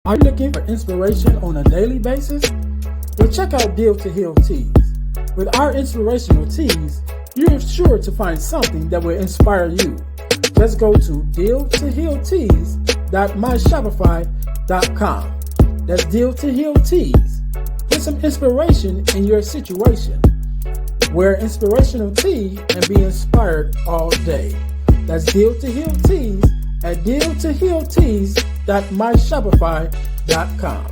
Are you looking for inspiration on a daily basis? Well, check out Deal to Heal Tees. With our inspirational tees, you're sure to find something that will inspire you. Just go to dealtohealtees.myshopify.com. That's Deal to Heal Tees. Put some inspiration in your situation. Wear inspirational tea and be inspired all day. That's Deal to Heal Tees at dealtohealtees.myshopify.com.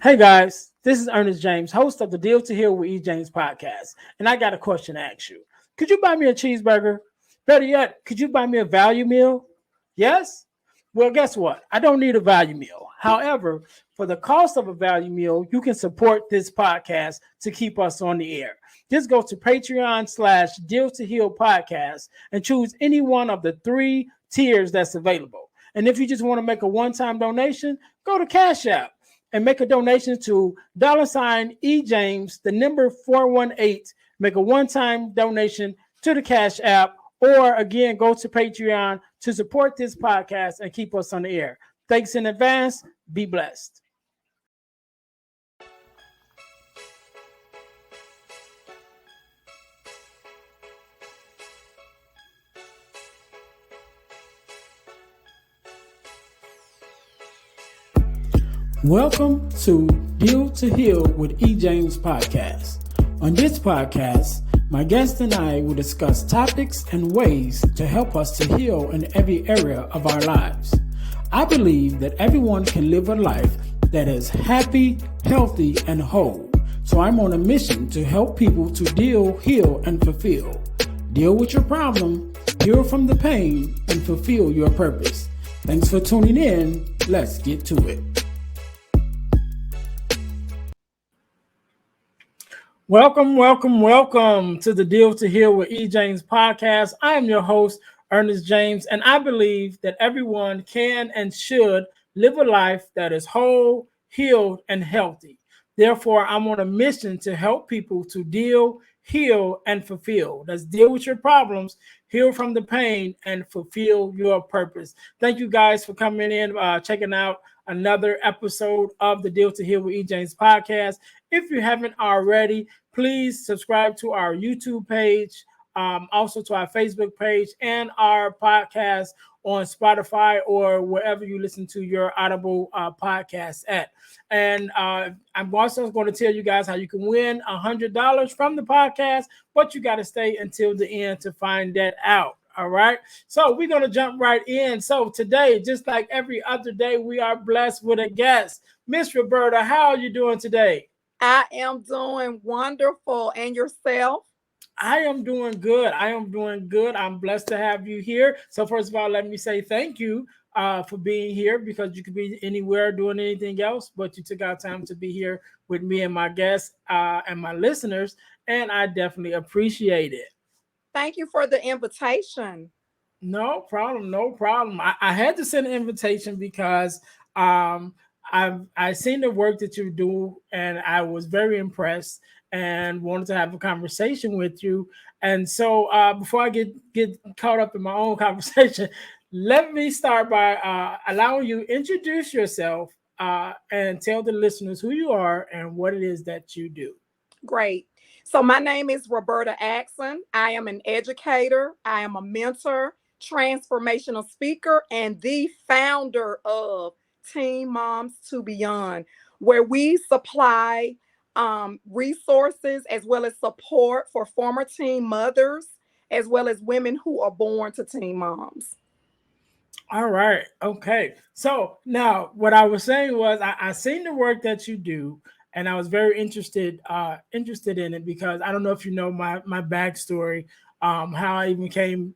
Hey guys, this is Earnest James, host of the Deal to Heal with E. James podcast, and I got a question to ask you. Could you buy me a cheeseburger? Better yet, could you buy me a value meal? Yes? Well, guess what? I don't need a value meal. However, for the cost of a value meal, you can support this podcast to keep us on the air. Just go to Patreon/Deal to Heal podcast and choose any one of the 3 tiers that's available. And if you just want to make a one-time donation, go to Cash App and make a donation to $EJames, the number 418. Make a one-time donation to the Cash App, or again, go to Patreon to support this podcast and keep us on the air. Thanks in advance. Be blessed. Welcome to Deal to Heal with E. James podcast. On this podcast, my guest and I will discuss topics and ways to help us to heal in every area of our lives. I believe that everyone can live a life that is happy, healthy, and whole. So I'm on a mission to help people to deal, heal, and fulfill. Deal with your problem, heal from the pain, and fulfill your purpose. Thanks for tuning in. Let's get to it. Welcome to the Deal to Heal with E. James podcast. I am your host, Earnest James, and I believe that everyone can and should live a life that is whole, healed, and healthy. Therefore, I'm on a mission to help people to deal, heal, and fulfill. Let's deal with your problems, heal from the pain, and fulfill your purpose. Thank you guys for coming in, checking out another episode of the Deal to Heal with E. James podcast. If you haven't already, please subscribe to our YouTube page, also to our Facebook page, and our podcast on Spotify or wherever you listen to your Audible podcast at. And I'm also going to tell you guys how you can win $100 from the podcast, but you got to stay until the end to find that out. All right. So we're going to jump right in. So today, just like every other day, we are blessed with a guest. Miss Roberta, how are you doing today? I am doing wonderful. And yourself? I am doing good. I'm blessed to have you here. So first of all, let me say thank you for being here, because you could be anywhere doing anything else, but you took out time to be here with me and my guests and my listeners, and I definitely appreciate it. Thank you for the invitation. No problem. I had to send an invitation because I seen the work that you do, and I was very impressed and wanted to have a conversation with you. And so before I get caught up in my own conversation, let me start by allowing you to introduce yourself and tell the listeners who you are and what it is that you do. Great. So my name is Roberta Axson. I am an educator. I am a mentor, transformational speaker, and the founder of Teen Moms to Beyond, where we supply resources as well as support for former teen mothers, as well as women who are born to teen moms. All right. Okay. So now what I was saying was I seen the work that you do, and I was very interested in it, because I don't know if you know my backstory, how I even came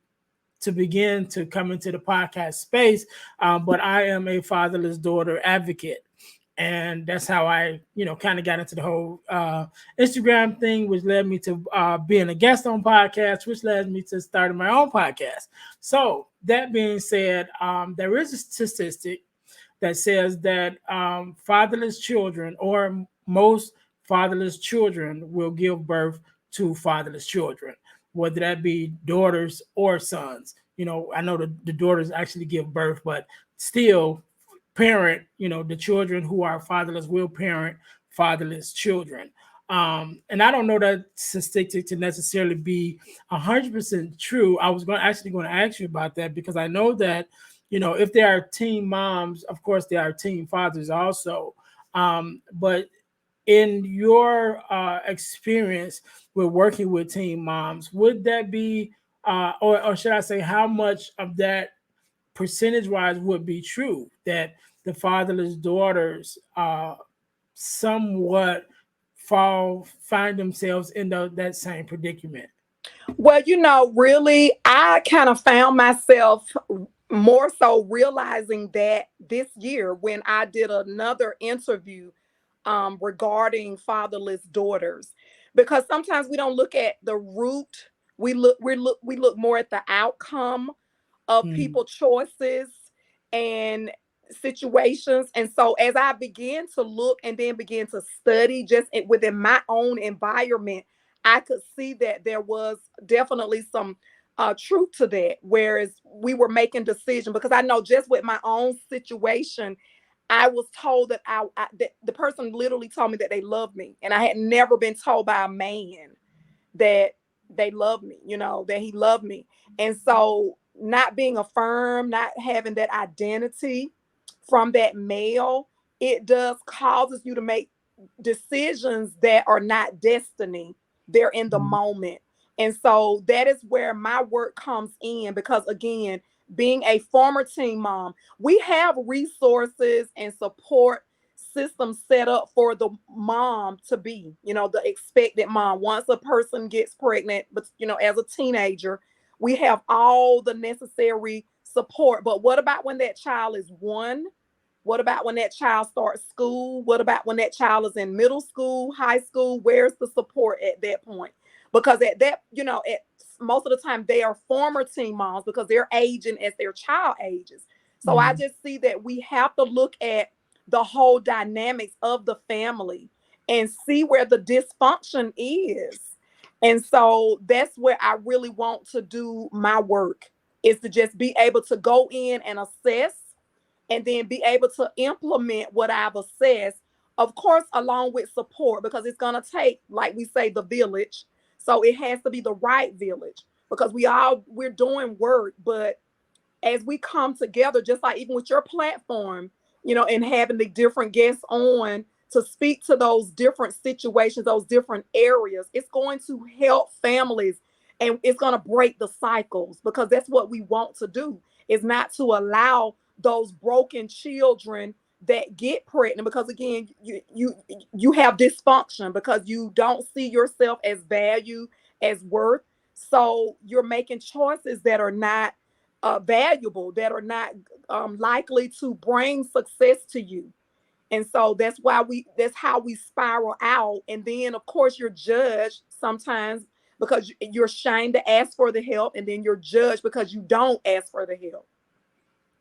to begin to come into the podcast space. But I am a fatherless daughter advocate. And that's how I, kind of got into the whole Instagram thing, which led me to being a guest on podcasts, which led me to starting my own podcast. So that being said, there is a statistic that says that fatherless children, or most fatherless children, will give birth to fatherless children. whether that be daughters or sons. I know the daughters actually give birth, but still parent, the children who are fatherless will parent fatherless children. And I don't know that statistic to necessarily be 100% true. I was actually going to ask you about that, because I know that, if there are teen moms, of course there are teen fathers also. But in your experience with working with teen moms, would that be, or should I say, how much of that percentage wise would be true that the fatherless daughters somewhat find themselves in that same predicament? Well, really, I kind of found myself more so realizing that this year when I did another interview regarding fatherless daughters, because sometimes we don't look at the root. We look more at the outcome of Mm, people choices and situations. And so as I began to look and then begin to study just within my own environment, I could see that there was definitely some truth to that. Whereas we were making decisions, because I know just with my own situation, I was told that that the person literally told me that they loved me, and I had never been told by a man that they love me, that he loved me. And so not being affirmed, not having that identity from that male, it does causes you to make decisions that are not destiny. They're in the mm, moment. And so that is where my work comes in, because again, being a former teen mom, we have resources and support systems set up for the mom to be, the expected mom. Once a person gets pregnant, but as a teenager, we have all the necessary support. But what about when that child is one? What about when that child starts school? What about when that child is in middle school, high school? Where's the support at that point? Because at that, at most of the time they are former teen moms because they're aging as their child ages. So I mm. just see that we have to look at the whole dynamics of the family and see where the dysfunction is. And so that's where I really want to do my work, is to just be able to go in and assess and then be able to implement what I've assessed, of course, along with support, because it's going to take, like we say, the village. So it has to be the right village, because we're doing work, but as we come together, just like even with your platform, and having the different guests on to speak to those different situations, those different areas, it's going to help families, and it's going to break the cycles, because that's what we want to do, is not to allow those broken children that get pregnant, because again, you have dysfunction because you don't see yourself as value, as worth. So you're making choices that are not valuable, that are not likely to bring success to you. And so that's how we spiral out. And then of course you're judged sometimes because you're ashamed to ask for the help, and then you're judged because you don't ask for the help.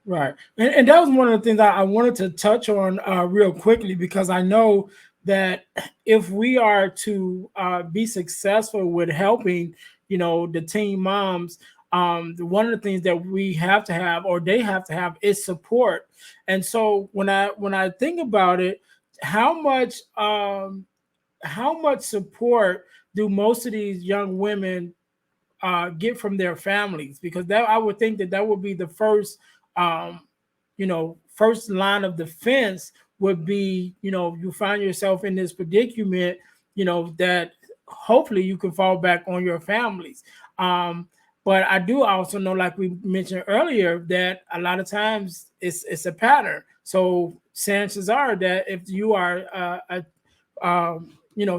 Right. And that was one of the things I wanted to touch on real quickly, because I know that if we are to be successful with helping, the teen moms, one of the things that we have to have, or they have to have, is support. And so when I think about it, how much support do most of these young women get from their families? Because that, I would think that would be the first, first line of defense would be, you find yourself in this predicament, that hopefully you can fall back on your families. But I do also know, like we mentioned earlier, that a lot of times it's a pattern. So chances are that if you are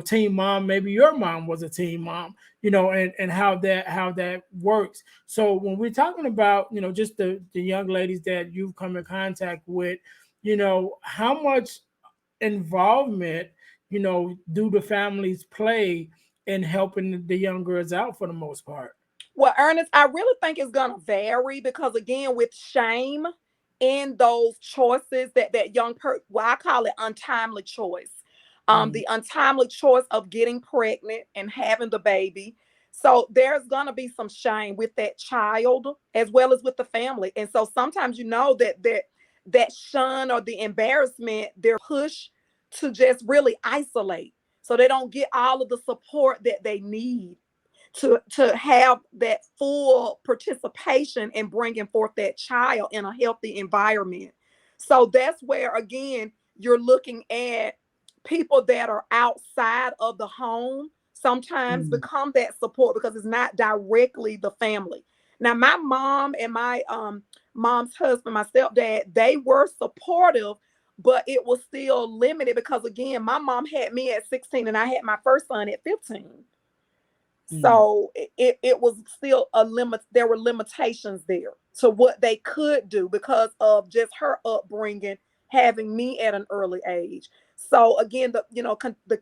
teen mom, maybe your mom was a teen mom, and how that works. So when we're talking about, just the young ladies that you've come in contact with, how much involvement, do the families play in helping the young girls out for the most part? Well, Ernest, I really think it's gonna vary, because again, with shame in those choices that well, I call it untimely choice. Mm, The untimely choice of getting pregnant and having the baby. So there's gonna be some shame with that child as well as with the family. And so sometimes that shun or the embarrassment, they're pushed to just really isolate. So they don't get all of the support that they need to have that full participation in bringing forth that child in a healthy environment. So that's where again you're looking at people that are outside of the home sometimes Mm. become that support because it's not directly the family. Now my mom and my mom's husband, my stepdad, they were supportive, but it was still limited because again my mom had me at 16 and I had my first son at 15. Mm. So it was still a limit. There were limitations there to what they could do because of just her upbringing, having me at an early age. So again, the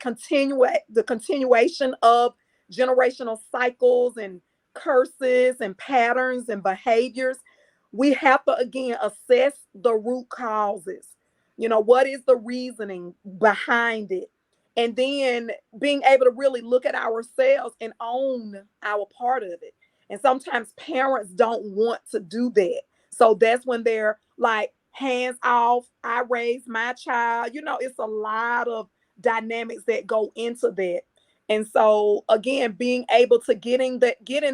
continuation of generational cycles and curses and patterns and behaviors, we have to again assess the root causes. What is the reasoning behind it? And then being able to really look at ourselves and own our part of it. And sometimes parents don't want to do that. So that's when they're like, hands off, I raised my child. It's a lot of dynamics that go into that. And so again, being able to get in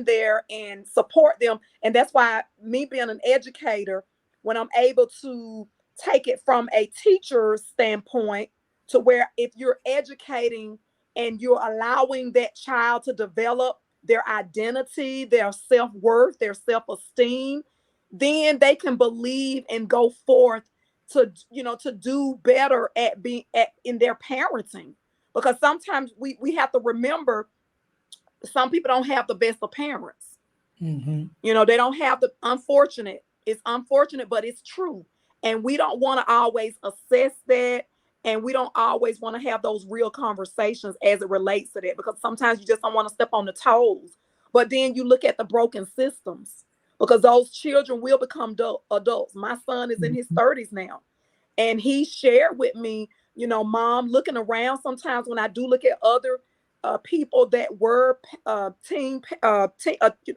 there and support them. And that's why me being an educator, when I'm able to take it from a teacher's standpoint, to where if you're educating and you're allowing that child to develop their identity, their self-worth, their self-esteem, then they can believe and go forth to do better at being in their parenting. Because sometimes we have to remember some people don't have the best of parents. Mm-hmm. They don't have the unfortunate. It's unfortunate, but it's true. And we don't want to always assess that. And we don't always want to have those real conversations as it relates to that because sometimes you just don't want to step on the toes. But then you look at the broken systems because those children will become adults. My son is in his 30s now. And he shared with me, mom, looking around sometimes when I do look at other people that were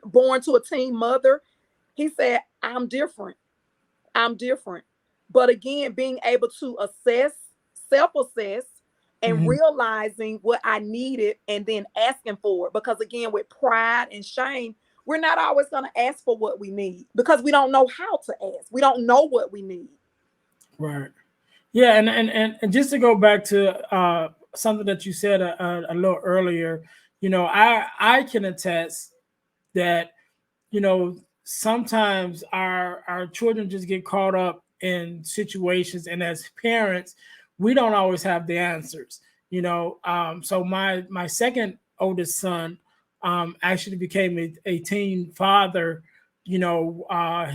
born to a teen mother, he said, I'm different. I'm different. But again, being able to self-assess, and Mm-hmm. realizing what I needed and then asking for it. Because again, with pride and shame, we're not always going to ask for what we need because we don't know how to ask. We don't know what we need. Right. Yeah, and just to go back to something that you said a little earlier, I can attest that sometimes our children just get caught up in situations, and as parents, we don't always have the answers. So my second oldest son actually became a teen father. His I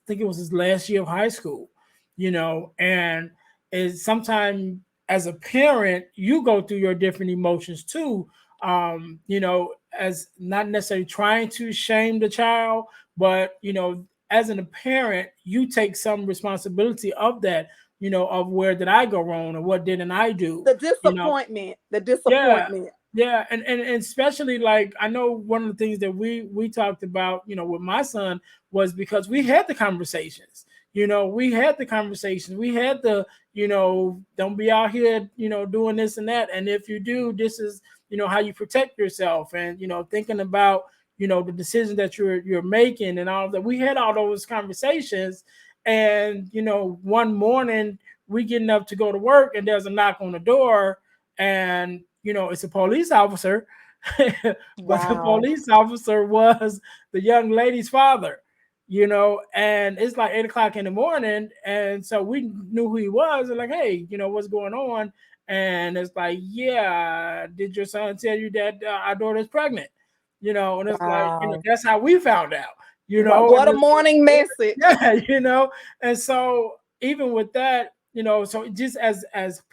think it was his last year of high school. And is sometimes as a parent you go through your different emotions too, as not necessarily trying to shame the child, but as a parent, you take some responsibility of that, of where did I go wrong or what didn't I do, The you know. disappointment, the Yeah, disappointment. yeah, and especially like I know one of the things that we talked about, with my son was because we had the conversations. We had the conversations. We had the, don't be out here, doing this and that. And if you do, this is, how you protect yourself, and thinking about, the decisions that you're making and all of that. We had all those conversations, and one morning we getting up to go to work, and there's a knock on the door, and it's a police officer, but the Wow. police officer was the young lady's father, and it's like 8 o'clock in the morning, and so we knew who he was, and like, hey, what's going on? And it's like, yeah, did your son tell you that our daughter's pregnant? And it's like, Wow. that's how we found out, and What a it's morning message. yeah, and so even with that, so just as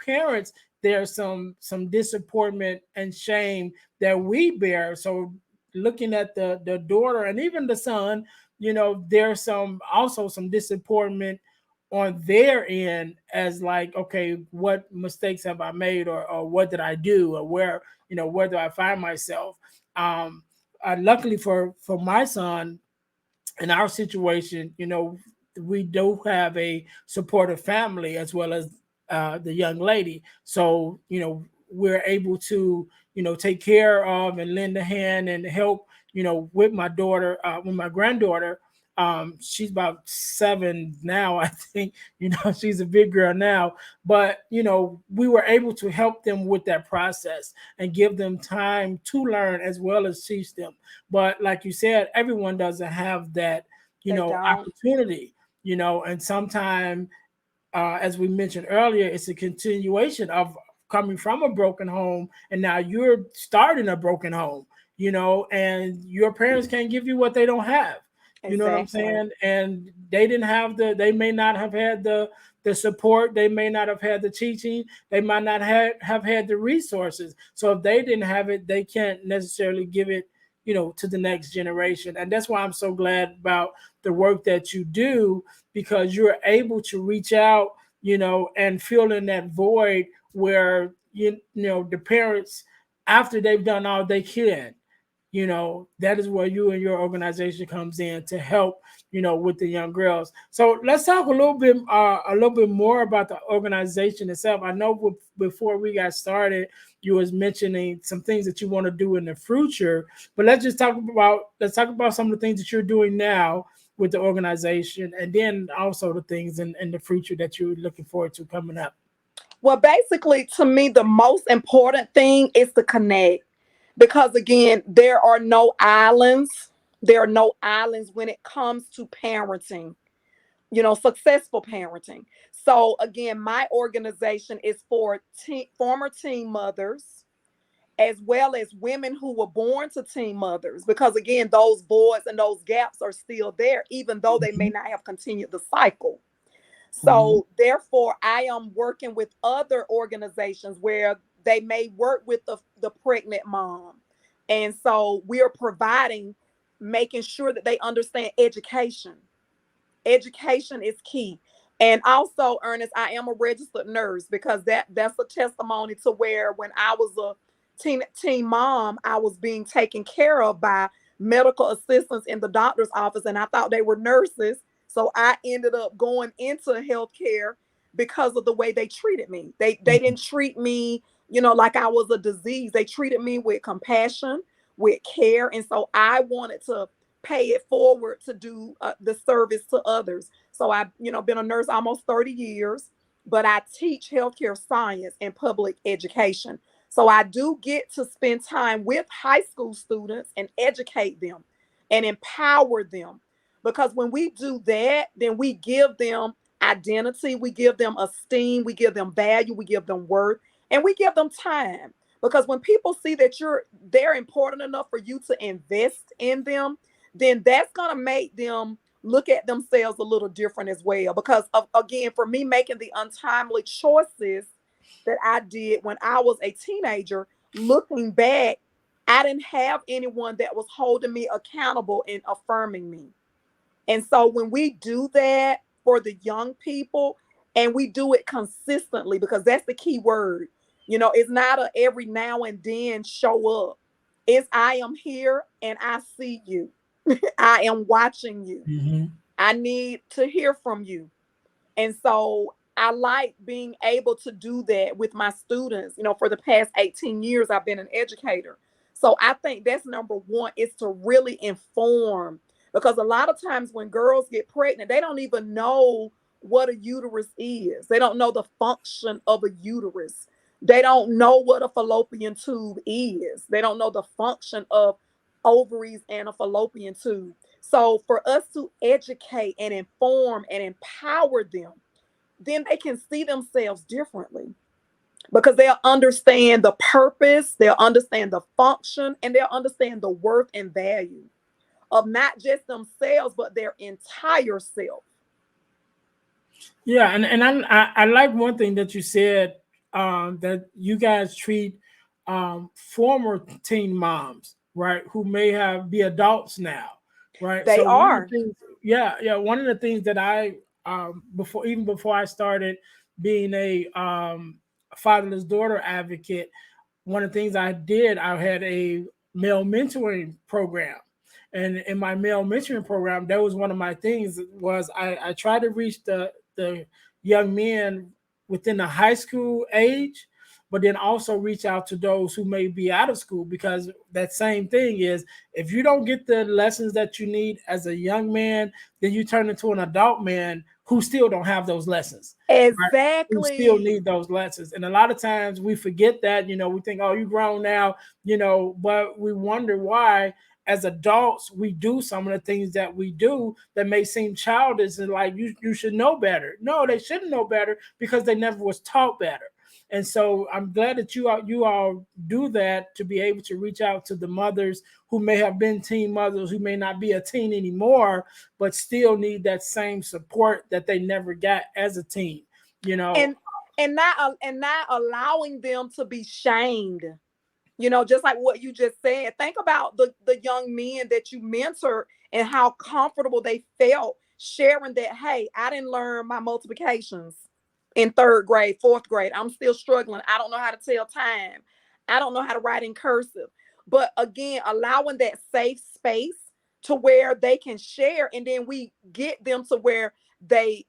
parents, there's some disappointment and shame that we bear. So looking at the daughter and even the son, there's some disappointment on their end, as like, okay, what mistakes have I made, or what did I do, or where do I find myself? um luckily for my son, in our situation, we do have a supportive family as well as the young lady. So, we're able to, take care of and lend a hand and help, with my daughter, with my granddaughter. She's about 7 now, I think. She's a big girl now. But, we were able to help them with that process and give them time to learn as well as teach them. But like you said, everyone doesn't have that They don't. opportunity, and sometimes, as we mentioned earlier, it's a continuation of coming from a broken home, and now you're starting a broken home, and your parents can't give you what they don't have. You know what I'm Exactly. saying? And they may not have had the support, they may not have had the teaching, they might not have had the resources. So if they didn't have it, they can't necessarily give it, to the next generation. And that's why I'm so glad about the work that you do, because you're able to reach out, and fill in that void where the parents, after they've done all they can, that is where you and your organization comes in to help, with the young girls. So let's talk a little bit more about the organization itself. I know before we got started, you was mentioning some things that you want to do in the future, but let's talk about some of the things that you're doing now with the organization, and then also the things in the future that you're looking forward to coming up. Well, basically, to me, the most important thing is to connect. Because again, there are no islands. There are no islands when it comes to parenting, successful parenting. So again, my organization is for former teen mothers, as well as women who were born to teen mothers, because again, those voids and those gaps are still there, even though they may Mhm. not have continued the cycle. Mhm. So therefore, I am working with other organizations where they may work with the pregnant mom. And so we are providing, making sure that they understand education. Education is key. And also, Ernest, I am a registered nurse, because that's a testimony to where when I was a teen mom, I was being taken care of by medical assistants in the doctor's office, and I thought they were nurses. So I ended up going into healthcare because of the way they treated me. They Mhm. didn't treat me, like I was a disease. They treated me with compassion, with care. And so I wanted to pay it forward to do the service to others. So I've, been a nurse almost 30 years, but I teach healthcare science and public education. So I do get to spend time with high school students and educate them and empower them. Because when we do that, then we give them identity, we give them esteem, we give them value, we give them worth, and we give them time. Because when people see that they're important enough for you to invest in them, then that's going to make them look at themselves a little different as well. Because of, again, for me making the untimely choices that I did when I was a teenager, looking back, I didn't have anyone that was holding me accountable and affirming me. And so when we do that for the young people, and we do it consistently, because that's the key word, it's not a every now and then show up. It's I am here and I see you. I am watching you. Mhm. I need to hear from you. And so I like being able to do that with my students. For the past 18 years, I've been an educator. So I think that's number one, is to really inform. Because a lot of times when girls get pregnant, they don't even know what a uterus is. They don't know the function of a uterus. They don't know what a fallopian tube is. They don't know the function of ovaries and a fallopian tube. So for us to educate and inform and empower them, then they can see themselves differently, because they'll understand the purpose, they'll understand the function, and they'll understand the worth and value of not just themselves, but their entire self. Yeah, and I like one thing that you said, that you guys treat former teen moms, right, who may have be adults now, right? They So one of the are. things, yeah, one of the things that I before I started being a fatherless daughter advocate, one of the things I did, I had a male mentoring program. And in my male mentoring program, that was one of my things was I try to reach the young men within the high school age, but then also reach out to those who may be out of school, because that same thing is, if you don't get the lessons that you need as a young man, then you turn into an adult man who still don't have those lessons. Right? Who still Exactly. need those lessons. And a lot of times we forget that, we think, oh, you grown now, but we wonder why as adults we do some of the things that we do that may seem childish and like you should know better. No, they shouldn't know better because they never was taught better. And so I'm glad that you all do that, to be able to reach out to the mothers who may have been teen mothers, who may not be a teen anymore, but still need that same support that they never got as a teen. And not allowing them to be shamed. Just like what you just said. Think about the young men that you mentor and how comfortable they felt sharing that, hey, I didn't learn my multiplications in third grade, fourth grade. I'm still struggling. I don't know how to tell time. I don't know how to write in cursive. But again, allowing that safe space to where they can share, and then we get them to where they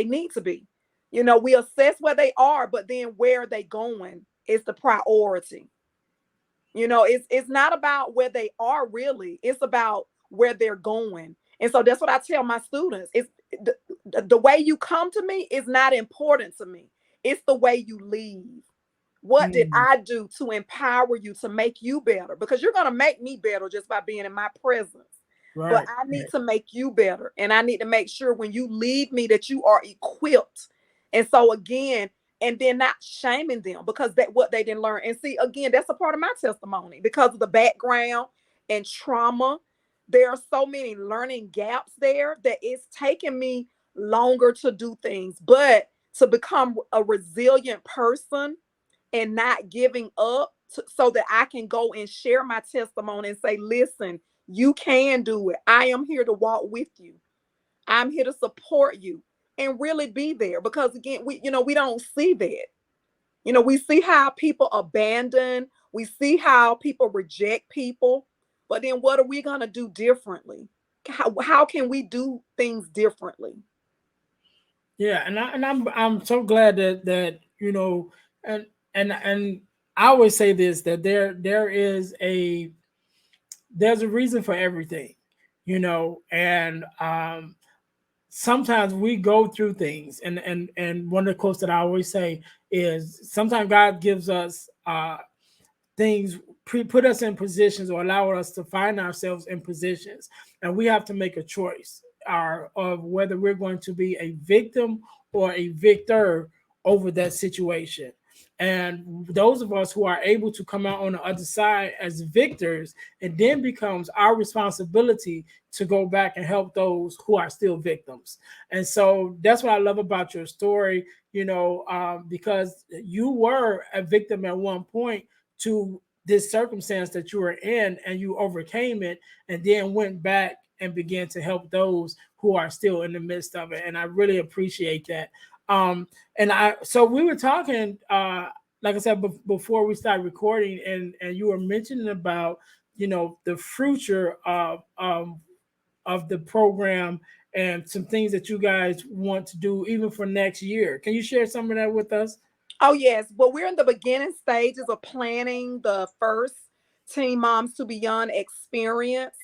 need to be. We assess where they are, but then where are they going is the priority. It's not about where they are really. It's about where they're going. And so that's what I tell my students. It's the way you come to me is not important to me. It's the way you leave. What did I do to empower you, to make you better? Because you're going to make me better just by being in my presence. But Right. I need to make you better. And I need to make sure when you leave me that you are equipped. And so again, and then not shaming them because that what they didn't learn. And see, again, that's a part of my testimony because of the background and trauma. There are so many learning gaps there that it's taken me longer to do things, but to become a resilient person and not giving up so that I can go and share my testimony and say, listen, you can do it. I am here to walk with you. I'm here to support you and really be there because again, we don't see that. We see how people abandon, we see how people reject people, but then what are we going to do differently? How can we do things differently? Yeah, and I'm so glad that and and I always say this, that there's a reason for everything, and sometimes we go through things, and one of the quotes that I always say is, sometimes God gives us things, put us in positions, or allow us to find ourselves in positions, and we have to make a choice of whether we're going to be a victim or a victor over that situation. And those of us who are able to come out on the other side as victors, it then becomes our responsibility to go back and help those who are still victims. And so that's what I love about your story, because you were a victim at one point to this circumstance that you were in, and you overcame it, and then went back and began to help those who are still in the midst of it. And I really appreciate that. So we were talking, like I said, before we started recording, and you were mentioning about, the future of the program and some things that you guys want to do even for next year. Can you share some of that with us? Oh, yes. Well, we're in the beginning stages of planning the first Teen Moms to Beyond experience.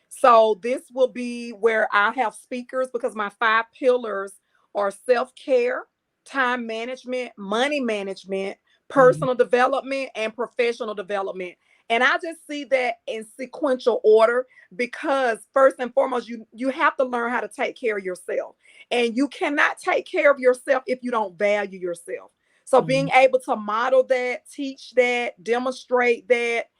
So this will be where I have speakers because my 5 pillars are self-care, time management, money management, Mhm. personal development, and professional development. And I just see that in sequential order because first and foremost, you have to learn how to take care of yourself. And you cannot take care of yourself if you don't value yourself. So being Mhm. able to model that, teach that, demonstrate that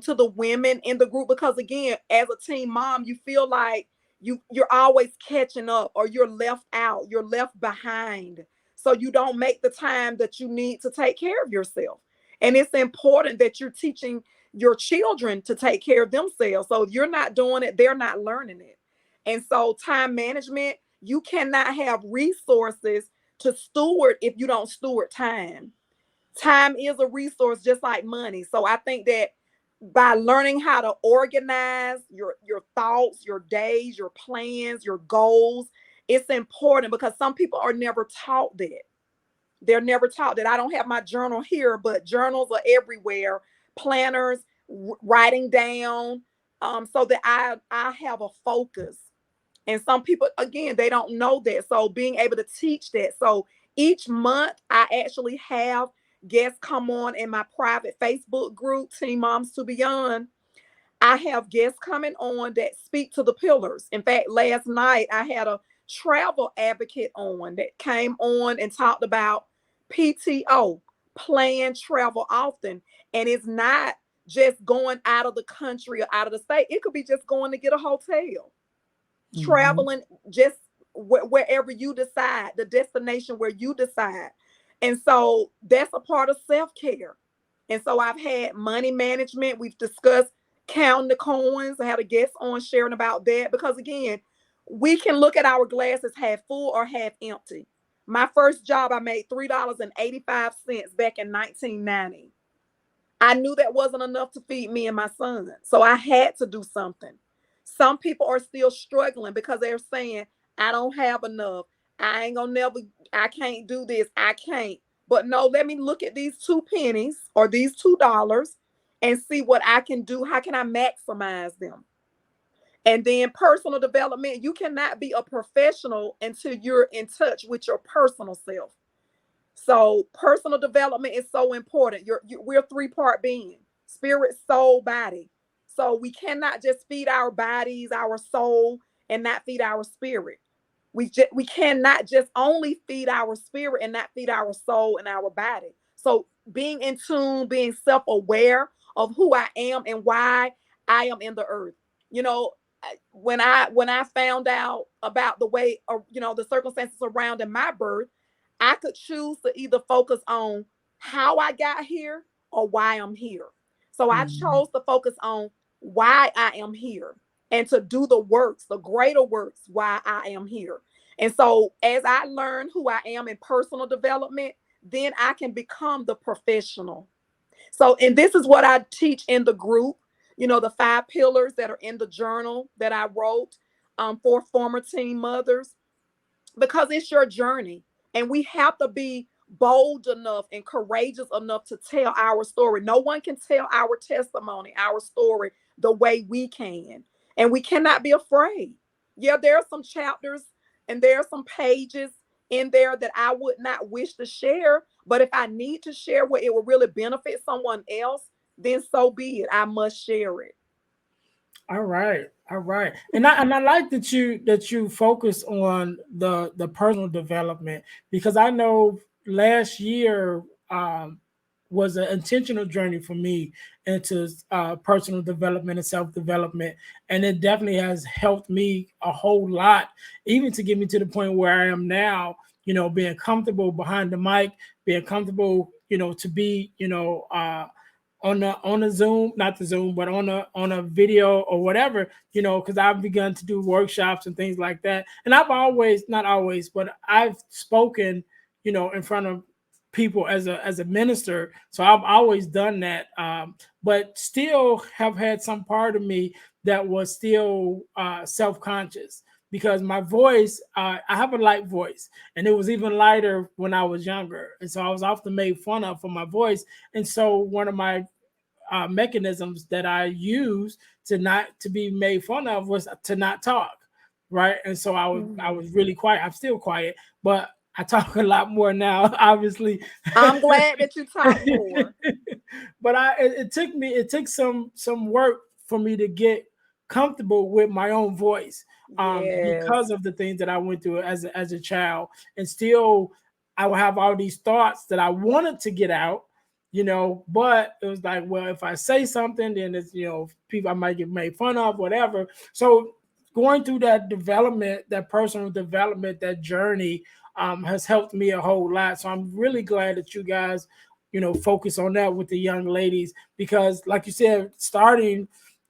to the women in the group, because again, as a teen mom, you feel like you're always catching up or you're left out, you're left behind. So you don't make the time that you need to take care of yourself. And it's important that you're teaching your children to take care of themselves. So if you're not doing it, they're not learning it. And so time management, you cannot have resources to steward if you don't steward time. Time is a resource just like money. So I think that by learning how to organize your thoughts, your days, your plans, your goals. It's important because some people are never taught that. They're never taught that. I don't have my journal here, but journals are everywhere. Planners, writing down, so that I have a focus. And some people, again, they don't know that. So being able to teach that. So each month, I actually have guests come on in my private Facebook group, Teen Moms to Beyond. I have guests coming on that speak to the pillars. In fact, last night I had a travel advocate on that came on and talked about PTO, plan travel often. And it's not just going out of the country or out of the state. It could be just going to get a hotel, traveling just wherever you decide, the destination where you decide. And so that's a part of self-care. And so I've had money management. We've discussed counting the coins. I had a guest on sharing about that because, again, we can look at our glasses half full or half empty. My first job, I made $3.85 back in 1990. I knew that wasn't enough to feed me and my son. So I had to do something. Some people are still struggling because they're saying, I don't have enough. I ain't gonna never, I can't do this. I can't. But no, let me look at these 2 pennies or these $2 and see what I can do. How can I maximize them? And then personal development, you cannot be a professional until you're in touch with your personal self. So personal development is so important. We're a three-part being: spirit, soul, body. So we cannot just feed our bodies, our soul, and not feed our spirit. We cannot just only feed our spirit and not feed our soul and our body. So being in tune, being self-aware of who I am and why I am in the earth. You know, when I found out about the way, the circumstances surrounding my birth, I could choose to either focus on how I got here or why I'm here. So I chose to focus on why I am here and to do the works, the greater works, why I am here. And so as I learn who I am in personal development, then I can become the professional. So, and this is what I teach in the group, the 5 pillars that are in the journal that I wrote for former teen mothers, because it's your journey. And we have to be bold enough and courageous enough to tell our story. No one can tell our testimony, our story, the way we can. And we cannot be afraid. Yeah, there are some chapters and there are some pages in there that I would not wish to share. But if I need to share where it will really benefit someone else, then so be it. I must share it. All right, all right, and I like that you focus on the personal development, because I know last year was an intentional journey for me into personal development and self development, and it definitely has helped me a whole lot, even to get me to the point where I am now. Being comfortable behind the mic, being comfortable, to be, on a Zoom, not the Zoom, but on a video or whatever, because I've begun to do workshops and things like that. And I've always, not always, but I've spoken, in front of people as a minister. So I've always done that. But still have had some part of me that was still self-conscious, because my voice, I have a light voice, and it was even lighter when I was younger. And so I was often made fun of for my voice. And so one of my mechanisms that I use to be made fun of was to not talk, right? And so I was really quiet. I'm still quiet, but I talk a lot more now, obviously. I'm glad that you talk more. But it took some work for me to get comfortable with my own voice, because Yes. of the things that I went through as a child. And still I would have all these thoughts that I wanted to get out, but it was like, well, if I say something, then it's, people, I might get made fun of, whatever. So going through that development, that personal development, that journey, has helped me a whole lot. So I'm really glad that you guys, focus on that with the young ladies, because like you said,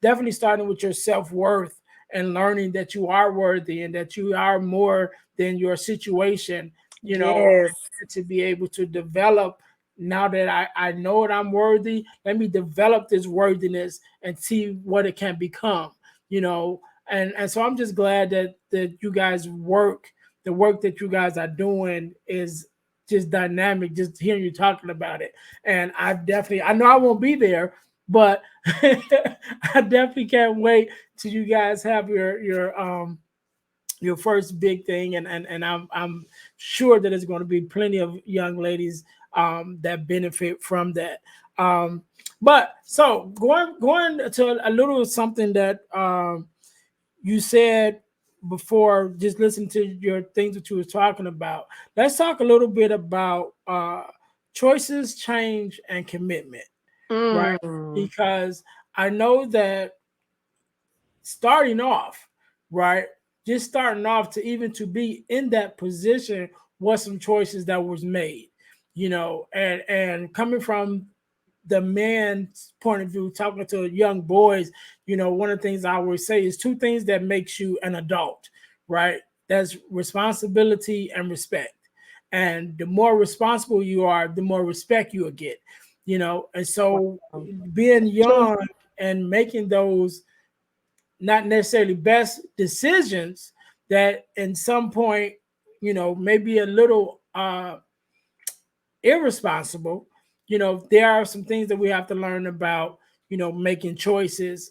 definitely starting with your self-worth and learning that you are worthy and that you are more than your situation, Yes. to be able to develop now that I know that I'm worthy, let me develop this worthiness and see what it can become, you know. And so I'm just glad that you guys the work that you guys are doing is just dynamic, just hearing you talking about it. And I know I won't be there, but I definitely can't wait till you guys have your first big thing, and I'm sure that there's going to be plenty of young ladies that benefit from that. But so going to a little something that you said before, just listen to your things that you were talking about. Let's talk a little bit about choices, change, and commitment, right? Mm. Because I know that starting off, right? Just starting off to even to be in that position was some choices that was made, you know, and coming from the man's point of view, talking to young boys, you know, one of the things I always say is two things that makes you an adult, right? That's responsibility and respect. And the more responsible you are, the more respect you will get, you know. And so Wow. being True. young and making those not necessarily best decisions that in some point, you know, maybe a little irresponsible, you know, there are some things that we have to learn about, you know, making choices.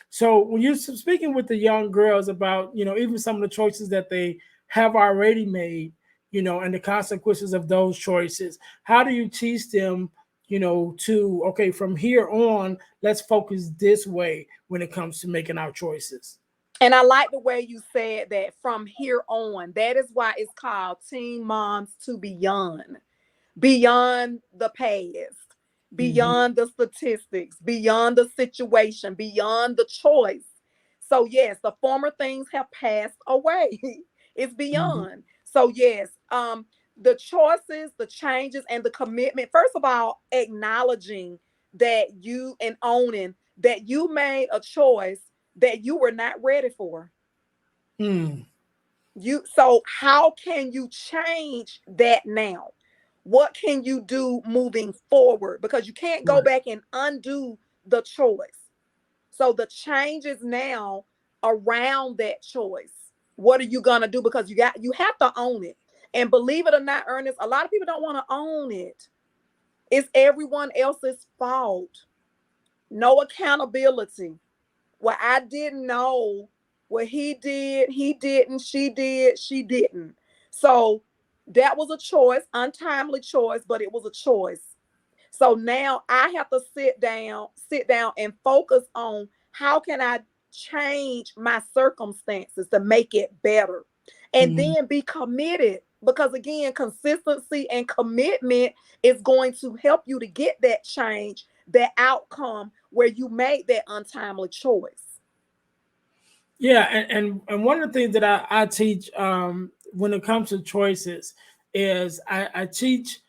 So when you're speaking with the young girls about, you know, even some of the choices that they have already made, you know, and the consequences of those choices, how do you teach them, you know, to, okay, from here on, let's focus this way when it comes to making our choices? And I like the way you said that from here on. That is why it's called Teen Moms to Beyond. Beyond the past, Mm-hmm. beyond the statistics, beyond the situation, beyond the choice. So, yes, the former things have passed away. It's Mm-hmm. beyond. So, yes, the choices, the changes, and the commitment. First of all, acknowledging that you and owning that you made a choice that you were not ready for. Mm. You so how can you change that now? What can you do moving forward? Because you can't go Right. back and undo the choice. So the changes now around that choice. What are you gonna do? Because you have to own it. And believe it or not, Ernest, a lot of people don't want to own it. It's everyone else's fault. No accountability. Well, I didn't know. What he did, he didn't, she did, she didn't. So that was a choice, untimely choice, but it was a choice. So now I have to sit down and focus on how can I change my circumstances to make it better. And Mm-hmm. then be committed because again, consistency and commitment is going to help you to get that change, that outcome where you made that untimely choice. Yeah, and one of the things that I teach when it comes to choices is I teach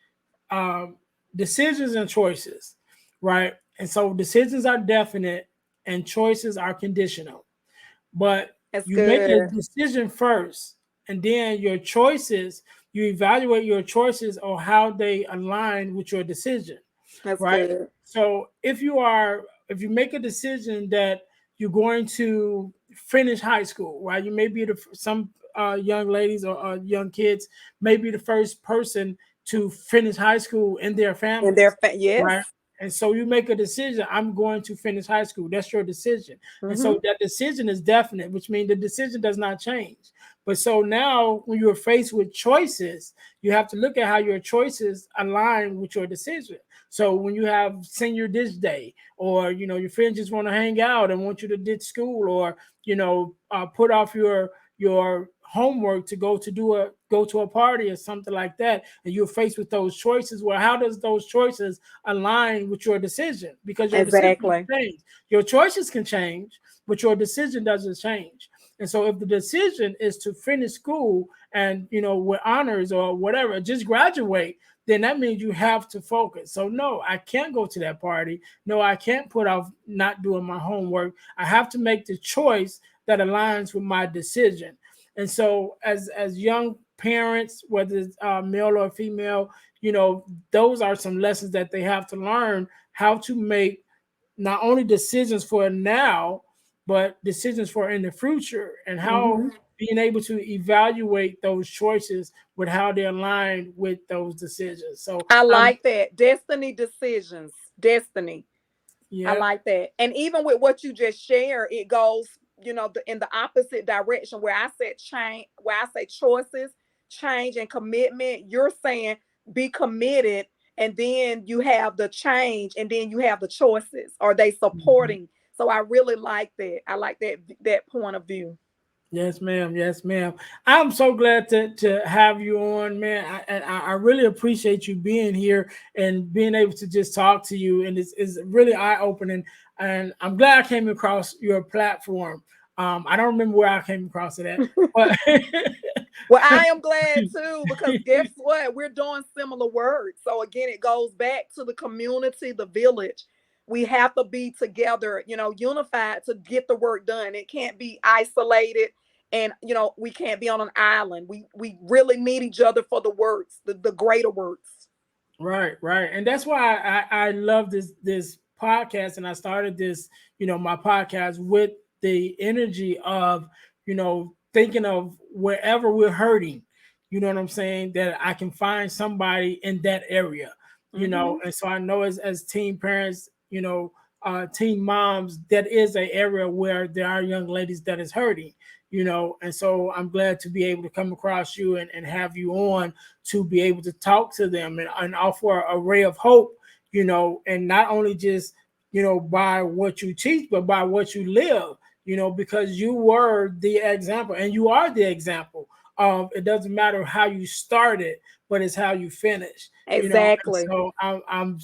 um, decisions and choices, right? And so decisions are definite and choices are conditional. But That's you make a good. decision first, and then your choices, you evaluate your choices on how they align with your decision, That's right? good. So if you make a decision that you're going to finish high school, right? You may be some young ladies or young kids may be the first person to finish high school in their And families, right? yes. And so you make a decision, I'm going to finish high school. That's your decision. And so Hmm. that decision is definite, which means the decision does not change. But so now when you're faced with choices, you have to look at how your choices align with your decision. So when you have senior ditch day, or you know your friends just want to hang out and want you to ditch school, or you know put off your homework to go to a party or something like that, and you're faced with those choices. Well, how does those choices align with your decision? Because your decision Exactly. can change. Your choices can change, but your decision doesn't change. And so if the decision is to finish school and you know with honors or whatever, just graduate, then that means you have to focus. So no, I can't go to that party. No, I can't put off not doing my homework. I have to make the choice that aligns with my decision. And so as young parents, whether it's male or female, those are some lessons that they have to learn how to make not only decisions for now, but decisions for in the future, and how Mhm. being able to evaluate those choices with how they align with those decisions. So I like that. Destiny decisions. Destiny. I yeah. like that. And even with what you just shared, it goes, in the opposite direction where I said change, where I say choices, change, and commitment. You're saying be committed, and then you have the change, and then you have the choices. Are they Mhm. supporting? So I really like that. I like that point of view. Yes, ma'am. Yes, ma'am. I'm so glad to have you on, man. I really appreciate you being here and being able to just talk to you. And it's really eye opening. And I'm glad I came across your platform. I don't remember where I came across it at, but Well, I am glad too, because guess what? We're doing similar work. So again, it goes back to the community, the village. We have to be together, unified to get the work done. It can't be isolated, and we can't be on an island. We really need each other for the works, the greater works. right, right. And that's why I love this podcast, and I started this, my podcast with the energy of, thinking of wherever we're hurting, you know what I'm saying, that I can find somebody in that area, Hmm. and so I know as teen parents, teen moms, that is an area where there are young ladies that is hurting, and so I'm glad to be able to come across you and have you on to be able to talk to them and offer a ray of hope, and not only just, by what you teach, but by what you live, because you were the example and you are the example of it doesn't matter how you started, but it's how you finish, and Exactly. so I'm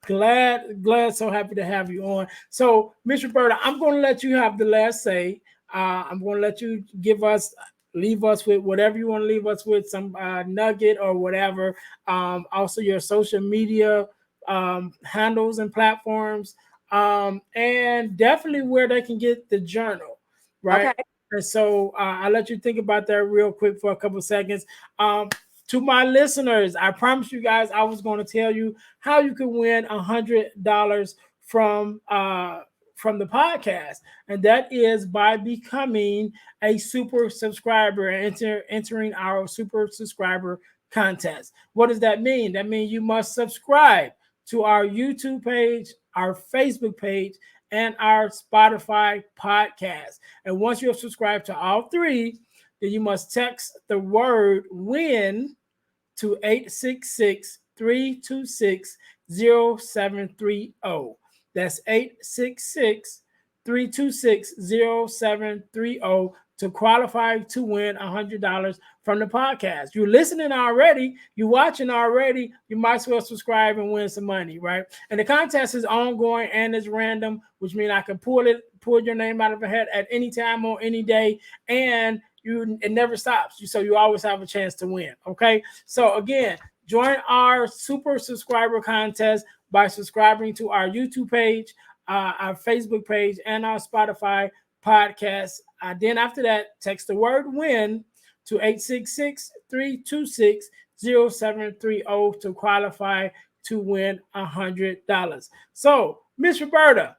glad, so happy to have you on. So, Miss Roberta, I'm going to let you have the last say. I'm going to let you leave us with whatever you want to leave us with, some nugget or whatever. Also, your social media handles and platforms, and definitely where they can get the journal, right? Okay. And so I'll let you think about that real quick for a couple of seconds. Um, to my listeners, I promised you guys I was going to tell you how you can win $100 from the podcast, and that is by becoming a super subscriber and entering our super subscriber contest. What does that mean? That means you must subscribe to our YouTube page, our Facebook page, and our Spotify podcast. And once you have subscribed to all three, then you must text the word win to 866-326-0730. That's 866-326-0730 to qualify to win $100 from the podcast. You're listening already, you're watching already, you might as well subscribe and win some money, right? And the contest is ongoing and it's random, which means I can pull your name out of a hat at any time on any day, and it never stops. So you always have a chance to win. Okay. So again, join our super subscriber contest by subscribing to our YouTube page, our Facebook page, and our Spotify podcast. Then after that, text the word win to 866-326-0730 to qualify to win $100. So, Miss Roberta,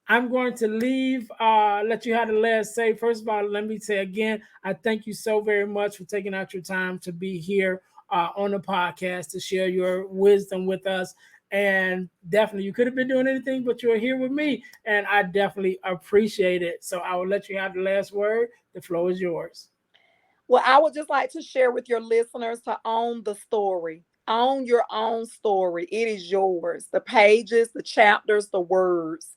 I'm going to let you have the last say. First of all, let me say again, I thank you so very much for taking out your time to be here on the podcast to share your wisdom with us. And definitely, you could have been doing anything, but you're here with me, and I definitely appreciate it. So I will let you have the last word. The floor is yours. Well, I would just like to share with your listeners to own the story. Own your own story. It is yours. The pages, the chapters, the words.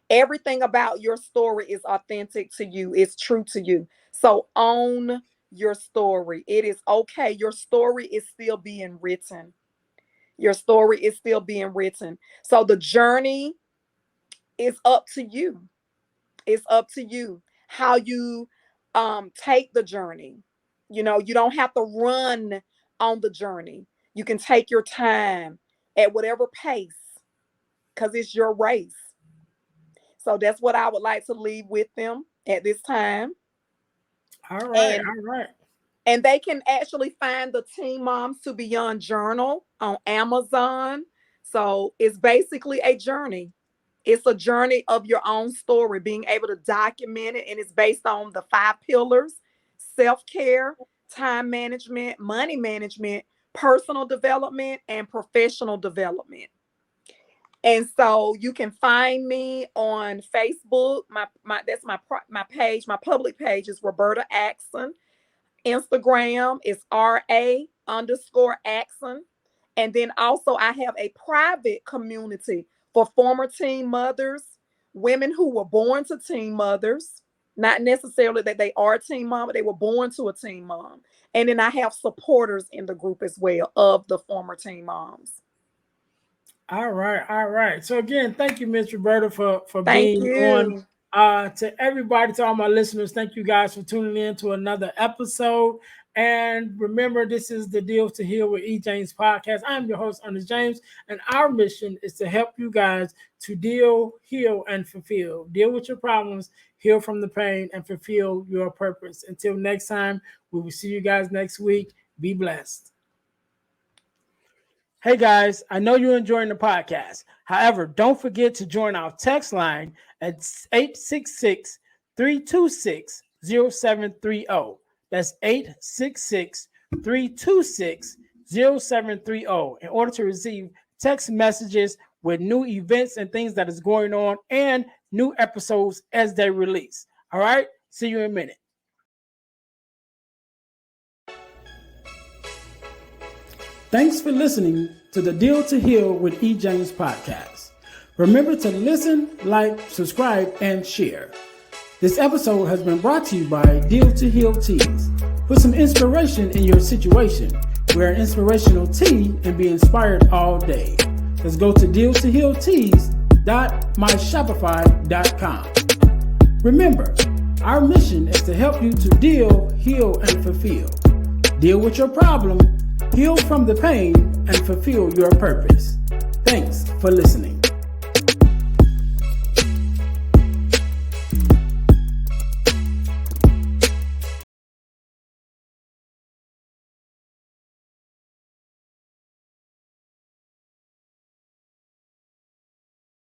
Everything about your story is authentic to you, it's true to you. So own your story. It is okay. Your story is still being written. Your story is still being written. So the journey is up to you. It's up to you how you take the journey. You don't have to run on the journey. You can take your time at whatever pace because it's your race. So that's what I would like to leave with them at this time. All right, And all right. And they can actually find the Teen Moms to Beyond journal on Amazon. So it's basically a journey. It's a journey of your own story, being able to document it. And it's based on the 5 pillars: self-care, time management, money management, personal development, and professional development. And so you can find me on Facebook. That's my page. My public page is Roberta Axson. Instagram is RA_Axson. And then also I have a private community for former teen mothers, women who were born to teen mothers, not necessarily that they are a teen mom, but they were born to a teen mom. And then I have supporters in the group as well of the former teen moms. All right. So again, thank you, Miss Roberta, for Thank being you. on. To everybody, to all my listeners, thank you guys for tuning in to another episode. And remember, this is the Deal to Heal with E. James podcast. I'm your host, Earnest James, and our mission is to help you guys to deal, heal, and fulfill. Deal with your problems, heal from the pain, and fulfill your purpose. Until next time, we will see you guys next week. Be blessed. Hey guys, I know you're enjoying the podcast. However, don't forget to join our text line at 866-326-0730. That's 866-326-0730 in order to receive text messages with new events and things that is going on and new episodes as they release. All right, see you in a minute. Thanks for listening to the Deal to Heal with E. James podcast. Remember to listen, like, subscribe, and share. This episode has been brought to you by Deal to Heal Teas. Put some inspiration in your situation. Wear an inspirational tea and be inspired all day. Let's go to dealtohealteas.myshopify.com. Remember, our mission is to help you to deal, heal, and fulfill. Deal with your problem, heal from the pain, and fulfill your purpose. Thanks for listening.